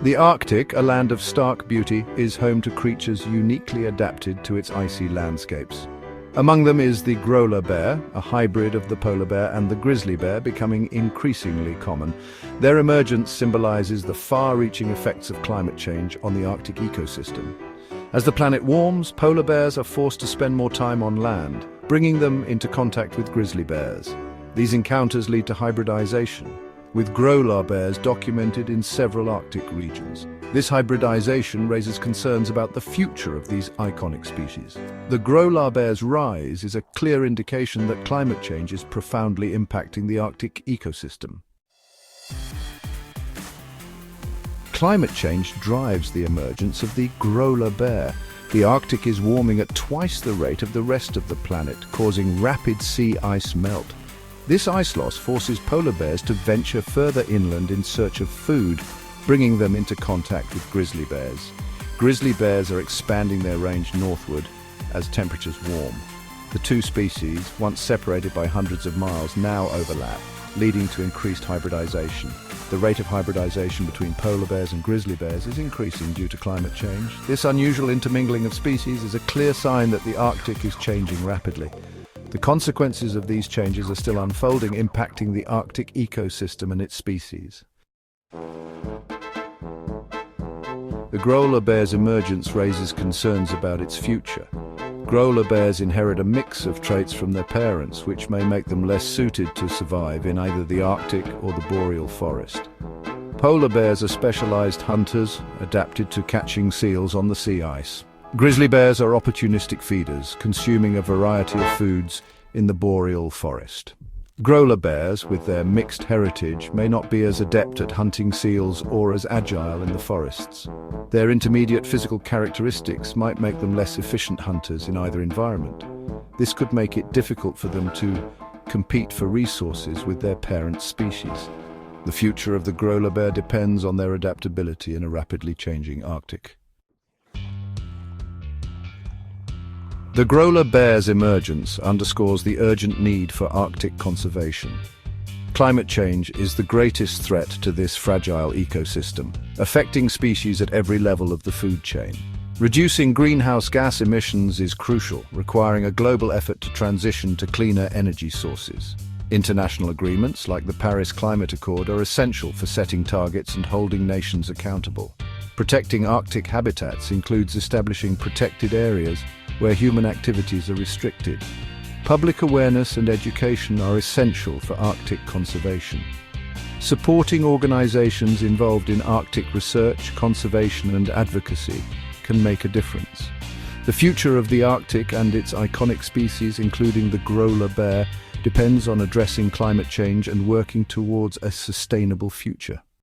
The Arctic, a land of stark beauty, is home to creatures uniquely adapted to its icy landscapes. Among them is the Grolar Bear, a hybrid of the polar bear and the grizzly bear, becoming increasingly common. Their emergence symbolizes the far-reaching effects of climate change on the Arctic ecosystem. As the planet warms, polar bears are forced to spend more time on land, bringing them into contact with grizzly bears. These encounters lead to hybridization, with Grolar bears documented in several Arctic regions. This hybridization raises concerns about the future of these iconic species. The Grolar bear's rise is a clear indication that climate change is profoundly impacting the Arctic ecosystem. Climate change drives the emergence of the Grolar bear. The Arctic is warming at twice the rate of the rest of the planet, causing rapid sea ice melt. This ice loss forces polar bears to venture further inland in search of food, bringing them into contact with grizzly bears. Grizzly bears are expanding their range northward as temperatures warm. The two species, once separated by hundreds of miles, now overlap, leading to increased hybridization. The rate of hybridization between polar bears and grizzly bears is increasing due to climate change. This unusual intermingling of species is a clear sign that the Arctic is changing rapidly. The consequences of these changes are still unfolding, impacting the Arctic ecosystem and its species. The Grolar bear's emergence raises concerns about its future. Grolar bears inherit a mix of traits from their parents, which may make them less suited to survive in either the Arctic or the boreal forest. Polar bears are specialized hunters, adapted to catching seals on the sea ice. Grizzly bears are opportunistic feeders, consuming a variety of foods in the boreal forest. Grolar bears, with their mixed heritage, may not be as adept at hunting seals or as agile in the forests. Their intermediate physical characteristics might make them less efficient hunters in either environment. This could make it difficult for them to compete for resources with their parent species. The future of the Grolar bear depends on their adaptability in a rapidly changing Arctic. The Grolar bear's emergence underscores the urgent need for Arctic conservation. Climate change is the greatest threat to this fragile ecosystem, affecting species at every level of the food chain. Reducing greenhouse gas emissions is crucial, requiring a global effort to transition to cleaner energy sources. International agreements like the Paris Climate Accord are essential for setting targets and holding nations accountable. Protecting Arctic habitats includes establishing protected areas where human activities are restricted. Public awareness and education are essential for Arctic conservation. Supporting organizations involved in Arctic research, conservation and advocacy can make a difference. The future of the Arctic and its iconic species, including the Grolar bear, depends on addressing climate change and working towards a sustainable future.